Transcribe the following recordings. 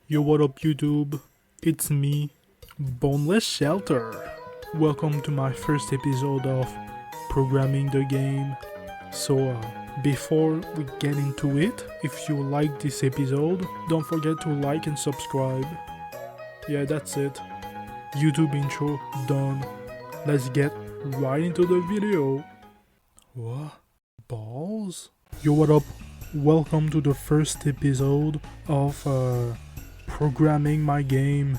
Yo, what up, YouTube? It's me, Boneless Shelter. Welcome to my first episode of programming the game. So, before we get into it, if you like this episode, don't forget to like and subscribe. Yeah, that's it. YouTube intro done. Let's get right into the video. What? Balls? Yo, what up? Welcome to the first episode of programming my game.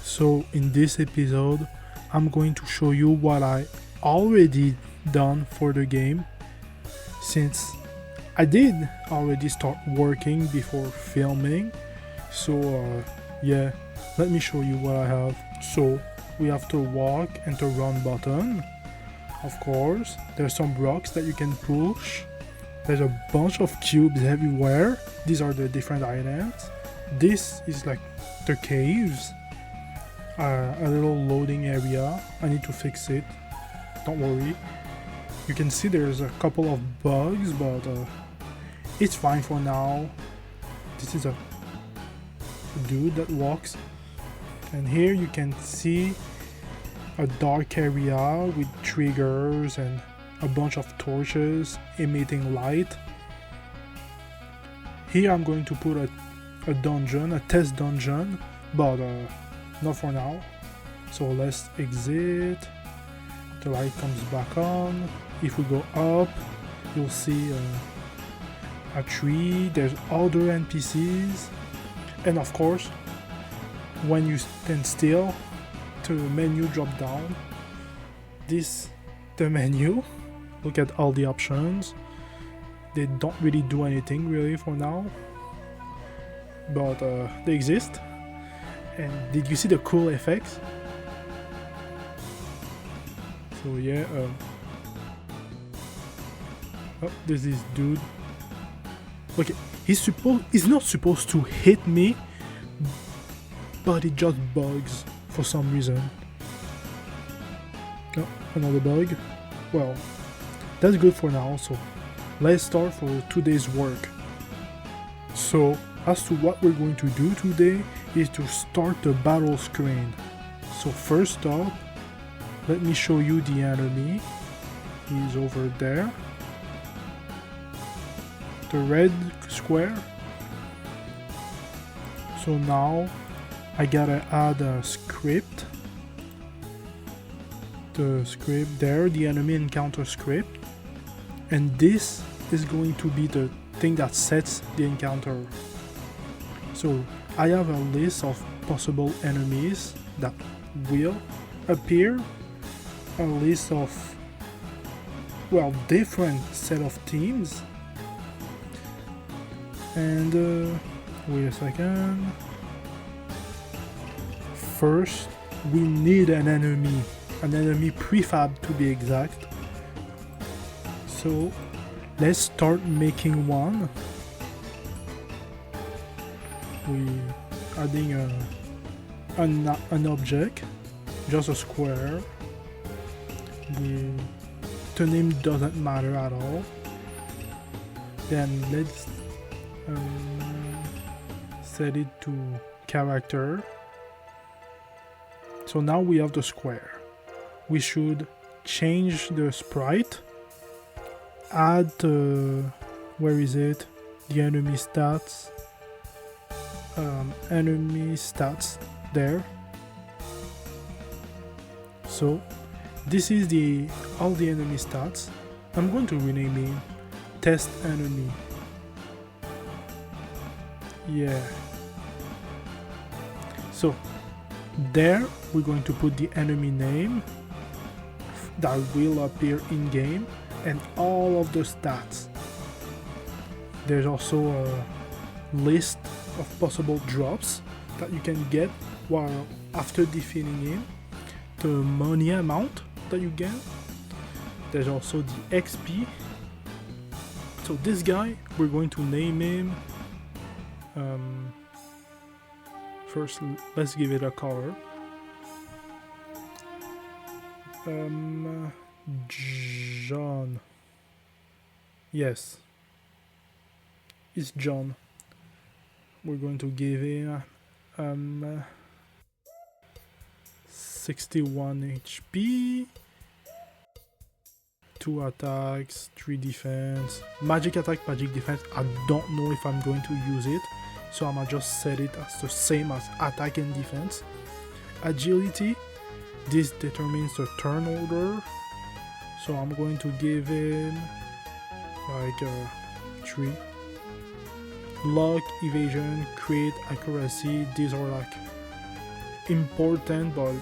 So in this episode I'm going to show you what I already done for the game, since I did already start working before filming. So yeah, let me show you what I have. So we have the walk and the run button. Of course, there's some rocks that you can push. There's a bunch of cubes everywhere. These are the different items. This is like the caves. A little loading area. I need to fix it. Don't worry. You can see there's a couple of bugs, but it's fine for now. This is a dude that walks. And here you can see a dark area with triggers and a bunch of torches emitting light. Here I'm going to put a dungeon, a test dungeon, but not for now. So let's exit. The light comes back on. If we go up, you'll see a tree. There's other NPCs, and of course, when you stand still, the menu drop down. This the menu. Look at all the options. They don't really do anything really for now, but they exist. And did you see the cool effects? So yeah, oh, there's this dude. Okay, he's not supposed to hit me, but it just bugs for some reason. Oh, another bug. Well, that's good for now. So let's start for today's work. So as to what we're going to do today is to start the battle screen. So first up, let me show you the enemy. He's over there. The red square. So now I gotta add a script. The script there, the enemy encounter script. And this is going to be the thing that sets the encounter. So I have a list of possible enemies that will appear, a list of, well, different set of teams. And wait a second. First, we need an enemy prefab to be exact. So let's start making one. We adding an object, just a square. The name doesn't matter at all. Then let's set it to character. So now we have the square. We should change the sprite. Add where is it? The enemy stats. Enemy stats there. So this is all the enemy stats. I'm going to rename it test enemy. Yeah. So there we're going to put the enemy name that will appear in game and all of the stats. There's also a list of possible drops that you can get while after defeating him, the money amount that you get. There's also the XP. So this guy, we're going to name him first, let's give it a color. John. Yes, it's John. we're going to give him 61 HP, 2 attacks, 3 defense, magic attack, magic defense. I don't know if I'm going to use it, so I'm gonna just set it as the same as attack and defense. Agility, this determines the turn order, so I'm going to give him like 3. Luck, evasion, crit, accuracy, these are like important, but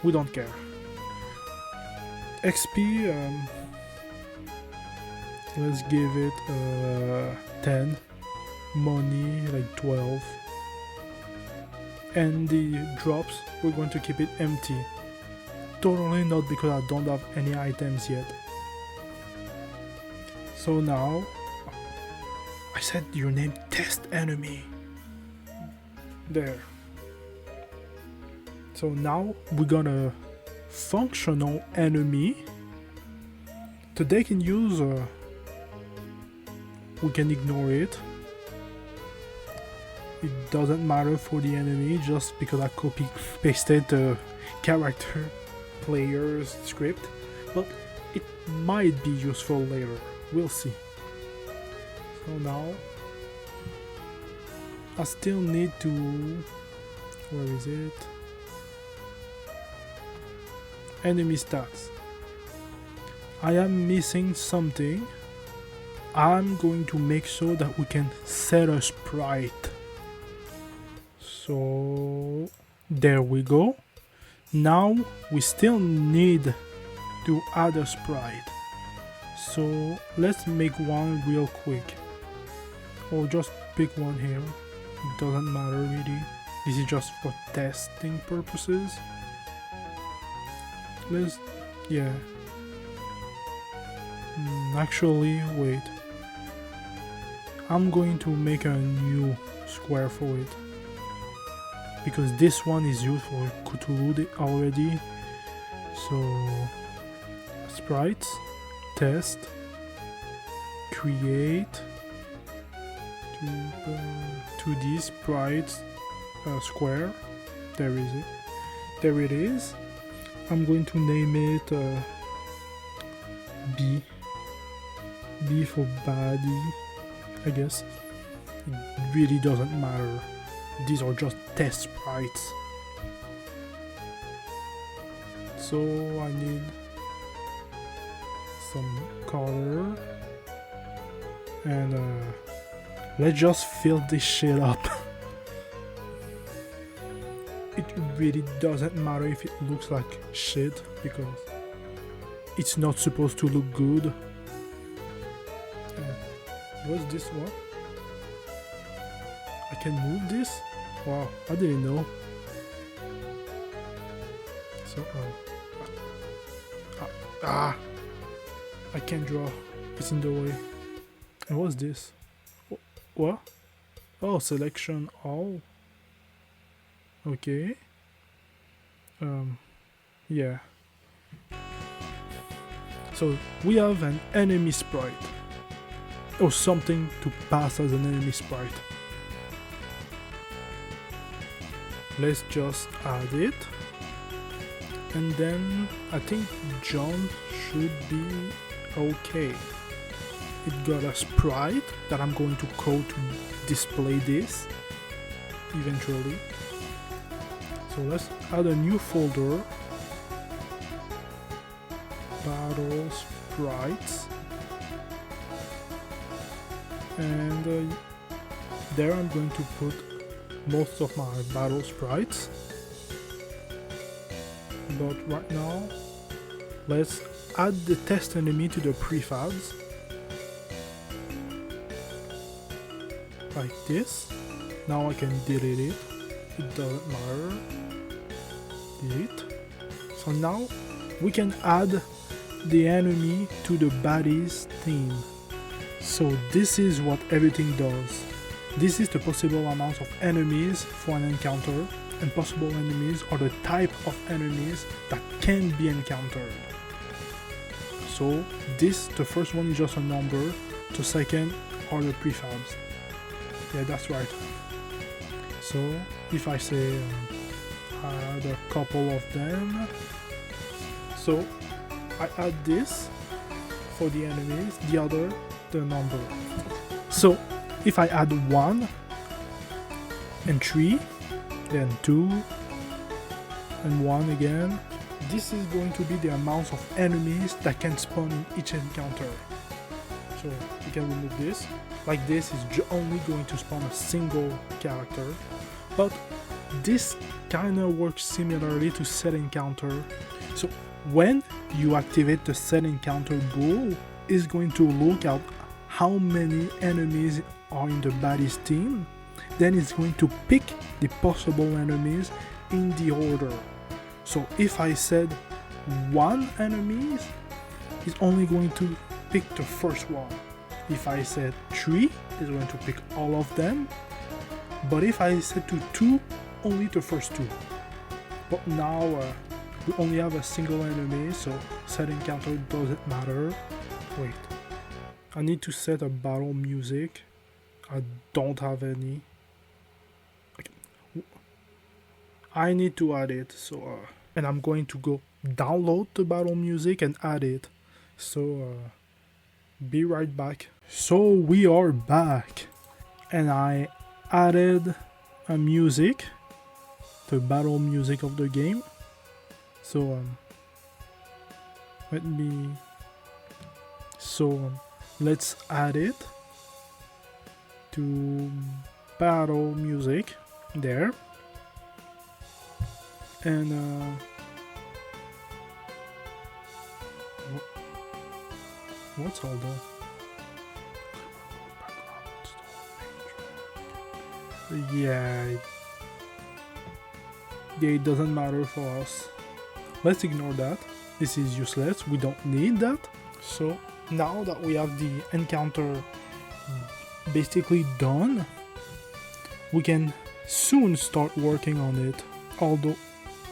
we don't care. XP, let's give it 10. Money, like 12. And the drops, we're going to keep it empty. Totally not because I don't have any items yet. So now, I said your name, test enemy. There. So now we got a functional enemy. Today can use, we can ignore it. It doesn't matter for the enemy just because I copy pasted the character player's script, but it might be useful later. We'll see. So now I still need to, where is it? Enemy stats. I am missing something. I'm going to make sure that we can set a sprite. So there we go. Now we still need to add a sprite. So let's make one real quick. Or just pick one here. It doesn't matter really. This is just for testing purposes. Let's, yeah. Actually, wait. I'm going to make a new square for it. Because this one is used for Cthulhu already. So, sprites, test, create, 2D sprites, square. There is it. There it is. I'm going to name it B. B for baddie, I guess. It really doesn't matter. These are just test sprites. So I need some color. And let's just fill this shit up. It really doesn't matter if it looks like shit because it's not supposed to look good. What's this one? I can move this? Wow, I didn't know. So, I can't draw. It's in the way. And what's this? What? Oh, selection all. Okay. Yeah. So we have an enemy sprite. Or something to pass as an enemy sprite. Let's just add it. And then I think John should be okay. It got a sprite that I'm going to code to display this eventually. So let's add a new folder. Battle sprites. And there I'm going to put most of my battle sprites. But right now, let's add the test enemy to the prefabs. Like this. Now I can delete it. It doesn't matter. Delete. So now we can add the enemy to the baddie's theme. So this is what everything does. This is the possible amount of enemies for an encounter, and possible enemies are the type of enemies that can be encountered. So this, the first one is just a number, the second are the prefabs. Yeah, that's right. So if I say add a couple of them, so I add this for the enemies, the other the number. So if I add 1 and 3, then 2 and 1 again, this is going to be the amount of enemies that can spawn in each encounter. So you can remove this. Like this is only going to spawn a single character, but this kind of works similarly to set encounter. So when you activate the set encounter bool, it's going to look at how many enemies are in the baddie's team, then it's going to pick the possible enemies in the order. So if I said 1 enemies, it's only going to pick the first one. If I said 3, it's going to pick all of them. But if I said to 2, only the first 2. But now we only have a single enemy, so set encounter doesn't matter. Wait, I need to set a battle music. I don't have any. Okay. I need to add it, so and I'm going to go download the battle music and add it. So be right back. So we are back, and I added a music, the battle music of the game. So let's add it to battle music there, and what's all that? Yeah, it doesn't matter for us. Let's ignore that. This is useless. We don't need that. So now that we have the encounter basically done, we can soon start working on it. Although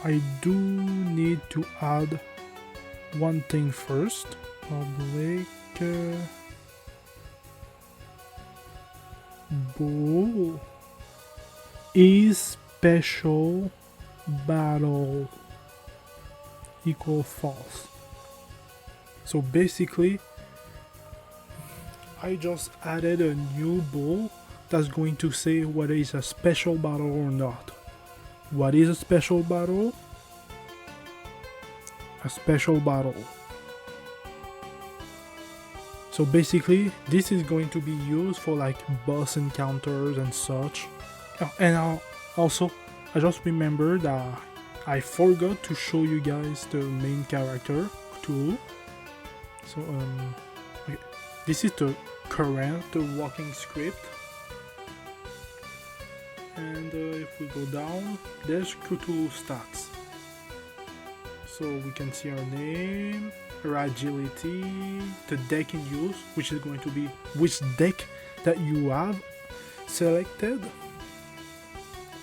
I do need to add one thing first. Public bool is special battle equal false. So basically I just added a new bool that's going to say whether it's a special battle or not. What is a special battle? A special battle. So basically this is going to be used for like boss encounters and such. And also I just remembered that I forgot to show you guys the main character, Cthulhu. So okay. This is the walking script. And if we go down, there's Cthulhu stats. So we can see our name, our agility, the deck in use, which is going to be which deck that you have selected.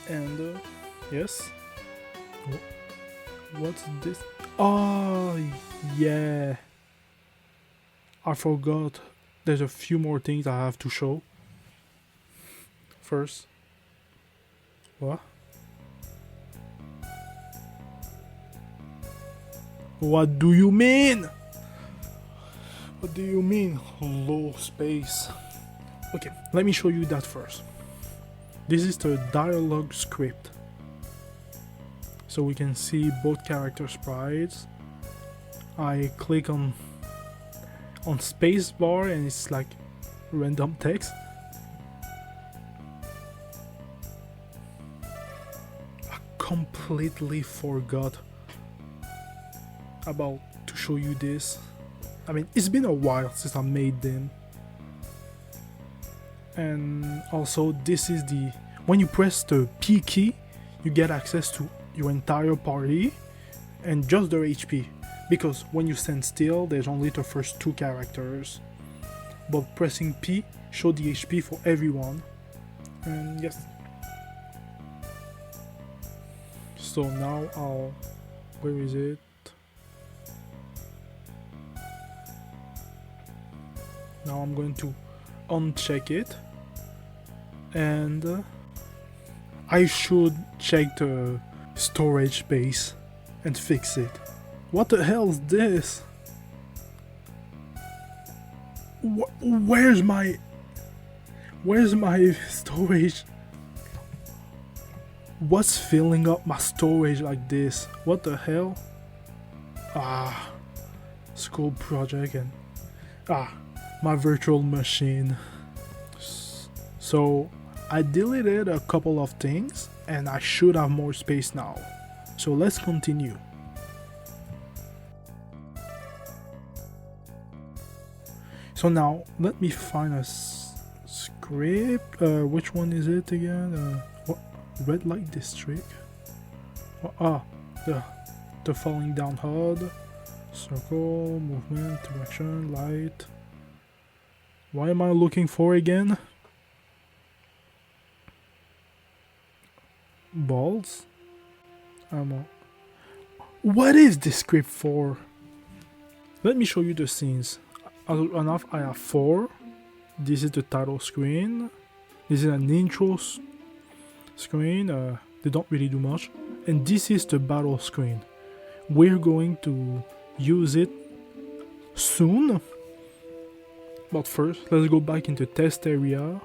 And yes, what's this? Oh yeah, I forgot. There's a few more things I have to show. First, what? What do you mean? What do you mean, low space? Okay, let me show you that first. This is the dialogue script. So we can see both character sprites. I click on spacebar and it's like random text. I completely forgot about to show you this. I mean, it's been a while since I made them. And also this is when you press the P key, you get access to your entire party and just their HP, because when you stand still there's only the first 2 characters, but pressing P show the HP for everyone. And yes, so now where is it? Now I'm going to uncheck it, and I should check the storage space and fix it. What the hell is this? Where's my storage? What's filling up my storage like this? What the hell? School project and my virtual machine. So I deleted a couple of things and I should have more space now. So let's continue. So now let me find a script. Which one is it again? Red light district. The falling down HUD. Circle, movement, direction, light. Why am I looking for again? Balls? What is this script for? Let me show you the scenes. Enough, I have 4. This is the title screen. This is an intro screen. They don't really do much. And this is the battle screen. We're going to use it soon. But first, let's go back into test area.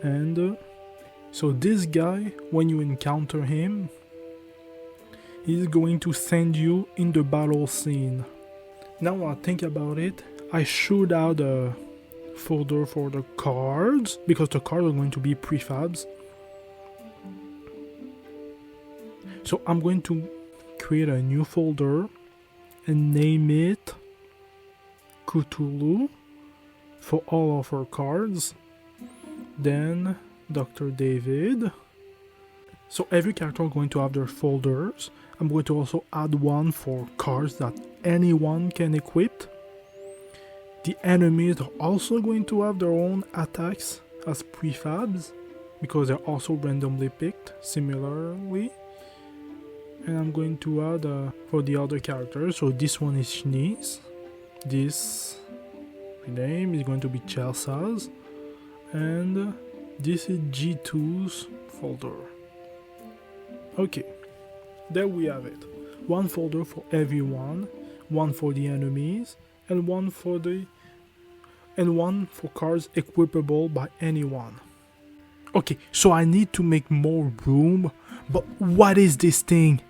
And so this guy, when you encounter him, he's going to send you in the battle scene. Now I think about it, I should add a folder for the cards, because the cards are going to be prefabs. So I'm going to create a new folder and name it Cthulhu for all of our cards. Then Dr. David. So every character is going to have their folders. I'm going to also add one for cards that anyone can equip. The enemies are also going to have their own attacks as prefabs, because they're also randomly picked similarly. And I'm going to add for the other characters. So this one is Shneeze. This name is going to be Chelsa's. And this is G2's folder. Okay, there we have it. One folder for everyone, one for the enemies, and one for cards equipable by anyone. Okay, so I need to make more room, but what is this thing?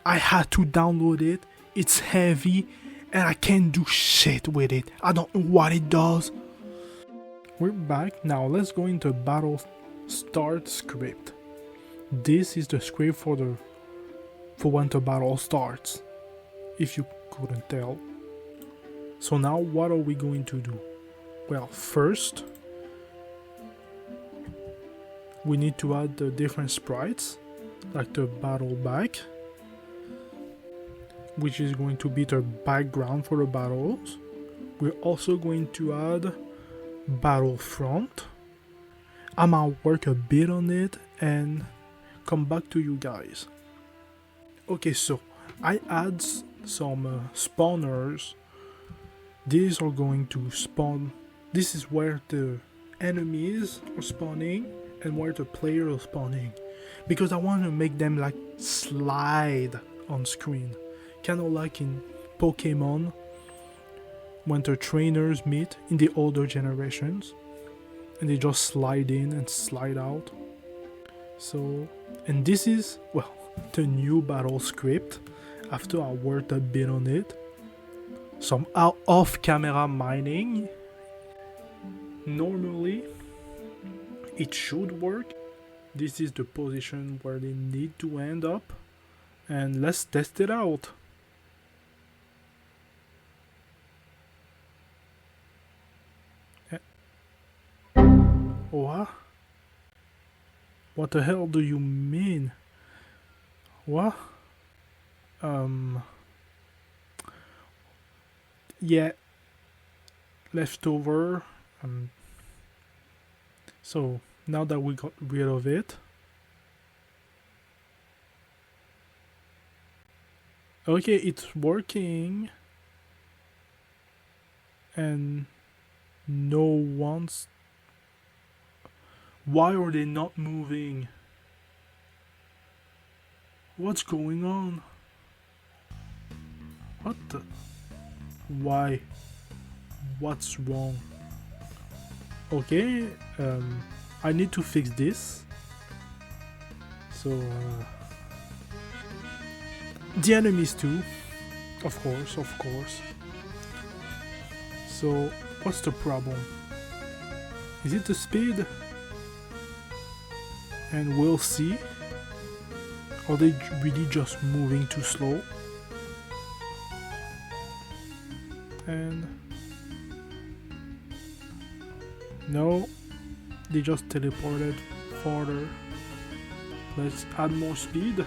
I had to download it. It's heavy and I can't do shit with it. I don't know what it does. We're back. Now let's go into battle start script. This is the script for when the battle starts, if you couldn't tell. So now what are we going to do? Well, first we need to add the different sprites, like the battle back, which is going to be the background for the battles. We're also going to add Battlefront. I might work a bit on it and come back to you guys. Okay, so I add some spawners. These are going to spawn. This is where the enemies are spawning and where the players are spawning, because I want to make them like slide on screen, kind of like in Pokemon when the trainers meet in the older generations and they just slide in and slide out. So, and this is, well, the new battle script after I worked a bit on it. Some off-camera mining. Normally it should work. This is the position where they need to end up, and let's test it out. What? What the hell do you mean? What? Yeah, leftover. So now that we got rid of it, okay, it's working, and no one's. Why are they not moving? What's going on? What the? Why? What's wrong? Okay, I need to fix this. So, the enemies too. Of course. So, what's the problem? Is it the speed? And we'll see. Are they really just moving too slow? And no, they just teleported farther. Let's add more speed.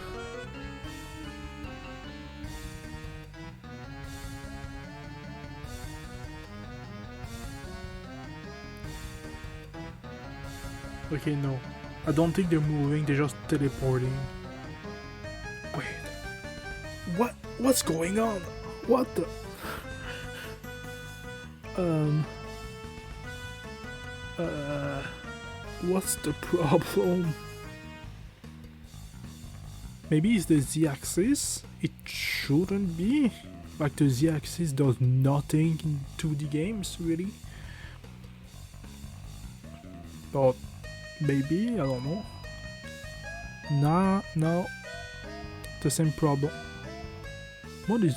Okay, no. I don't think they're moving, they're just teleporting. Wait. What's going on? What the? What's the problem? Maybe it's the Z-axis? It shouldn't be. Like the Z-axis does nothing in 2D games, really. But maybe, I don't know. Nah, no. The same problem. What is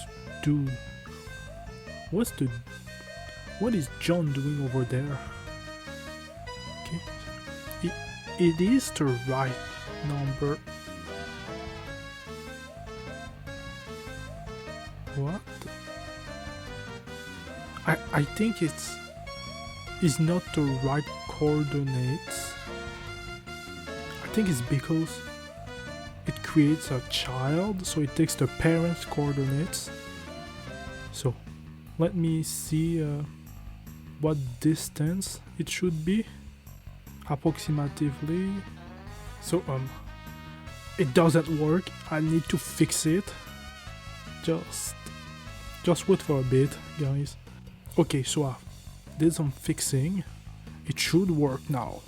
What is John doing over there? Okay. It is the right number. What? I think it's not the right coordinates. I think it's because it creates a child, so it takes the parents' coordinates. So let me see what distance it should be approximately. So it doesn't work. I need to fix it. Just wait for a bit, guys. Okay, so I did some fixing. It should work now.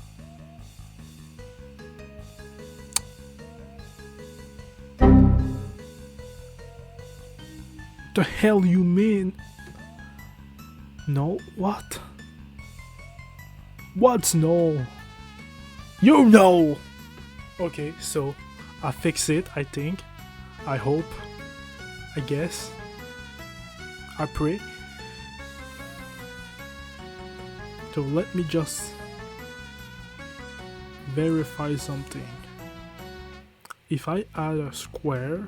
The hell you mean? No, what? What's no? You know! Okay, so I fix it, I think. I hope. I guess. I pray. So let me just verify something. If I add a square,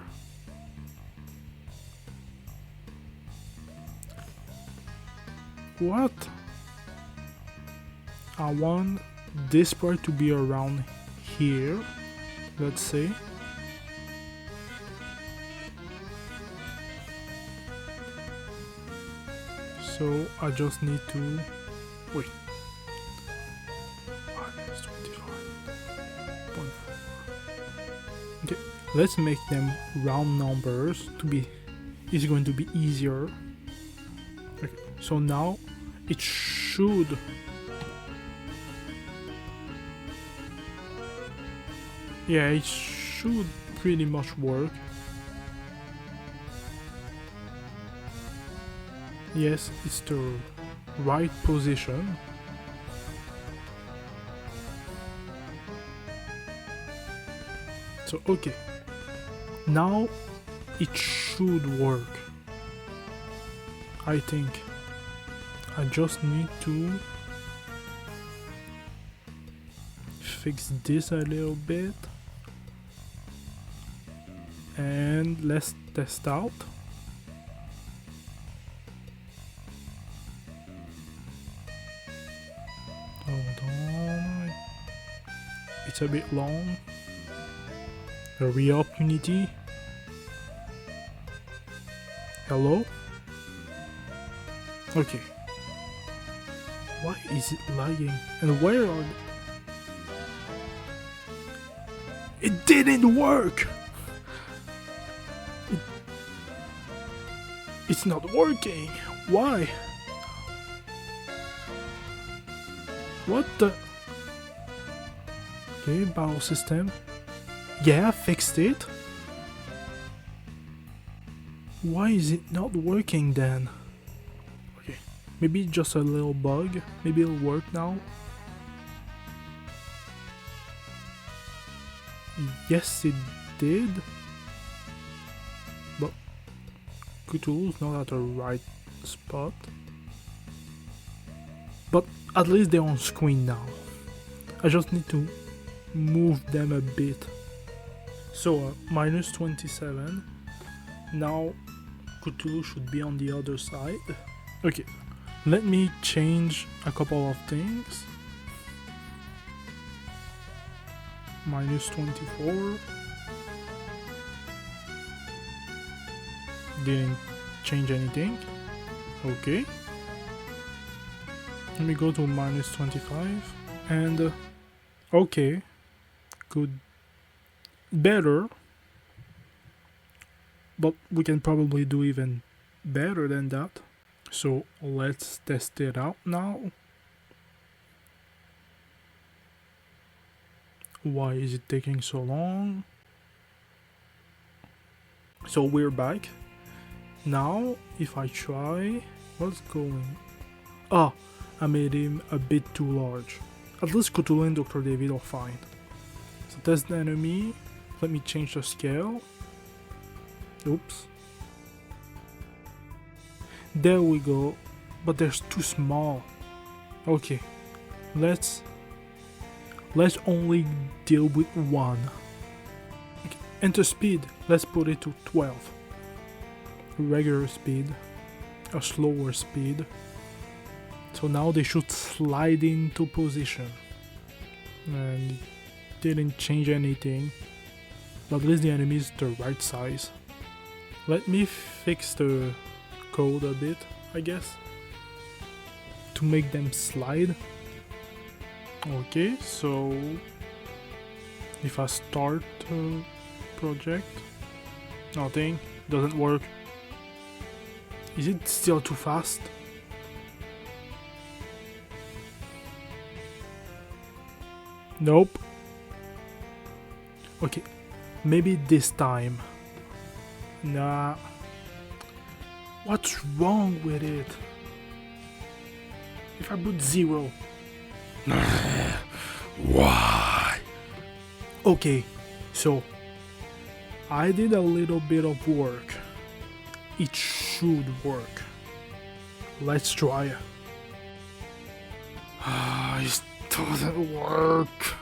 what? I want this part to be around here, let's say. So I just need to wait. Okay, let's make them round numbers to be. It's going to be easier. Okay, so now it should. Yeah, it should pretty much work. Yes, it's the right position. So, okay. Now it should work. I think. I just need to fix this a little bit. And let's test out. Hold on. It's a bit long. Hurry up, Unity. Hello? Okay. Why is it lagging? And where are they? It didn't work! It's not working. Why? What the? Okay, battle system. Yeah, I fixed it. Why is it not working then? Okay, maybe just a little bug. Maybe it'll work now. Yes, it did. But Cthulhu's not at the right spot. But at least they're on screen now. I just need to move them a bit. So minus 27. Now Cthulhu should be on the other side. Okay, let me change a couple of things. Minus 24. Didn't change anything. Okay. Let me go to minus 25. And okay. Good. Better. But we can probably do even better than that. So let's test it out now. Why is it taking so long? So we're back. Now if I try, what's going? Ah, I made him a bit too large. At least Cthulhu and Dr. David are fine. So test the enemy. Let me change the scale. Oops. There we go. But they're too small. Okay. Let's only deal with one. Okay. Enter speed. Let's put it to 12. Regular speed. A slower speed. So now they should slide into position. And it didn't change anything. But at least the enemy is the right size. Let me fix the code a bit, I guess, to make them slide. Okay, so if I start a project, nothing, doesn't work. Is it still too fast? Nope. Okay, maybe this time. Nah. What's wrong with it? If I put 0. Why? Okay, so I did a little bit of work. It should work. Let's try it. It doesn't work.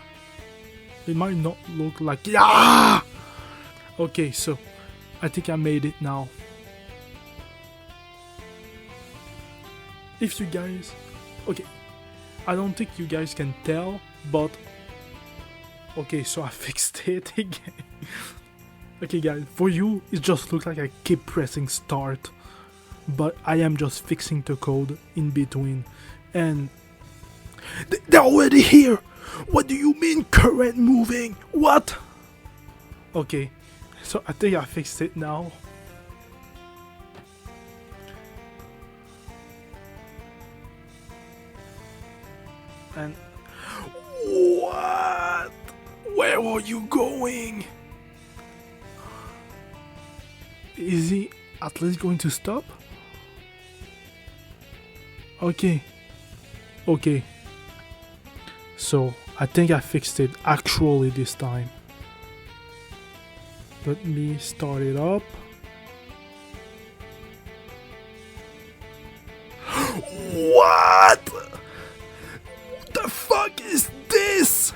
It might not look like yeah. Okay, so I think I made it now. If you guys, okay, I don't think you guys can tell, but okay, so I fixed it again. Okay guys, for you it just looks like I keep pressing start, but I am just fixing the code in between. And they're already here. What do you mean current moving? What? Okay, so I think I fixed it now. And what? Where are you going? Is he at least going to stop? Okay. Okay. So I think I fixed it actually this time. Let me start it up. What? The fuck is this?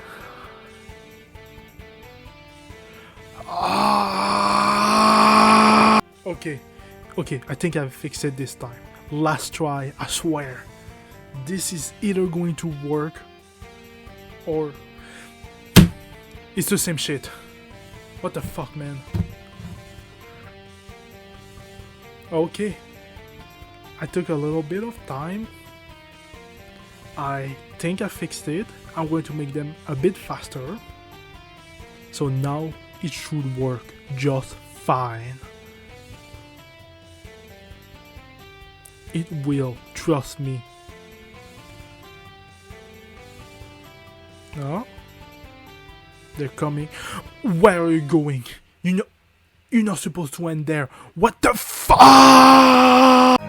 Okay, okay, I think I fixed it this time. Last try, I swear. This is either going to work or it's the same shit. What the fuck, man? Okay, I took a little bit of time. I think I fixed it. I'm going to make them a bit faster. So now it should work just fine. It will, trust me. No? They're coming. Where are you going? You're not supposed to end there. What the fuck?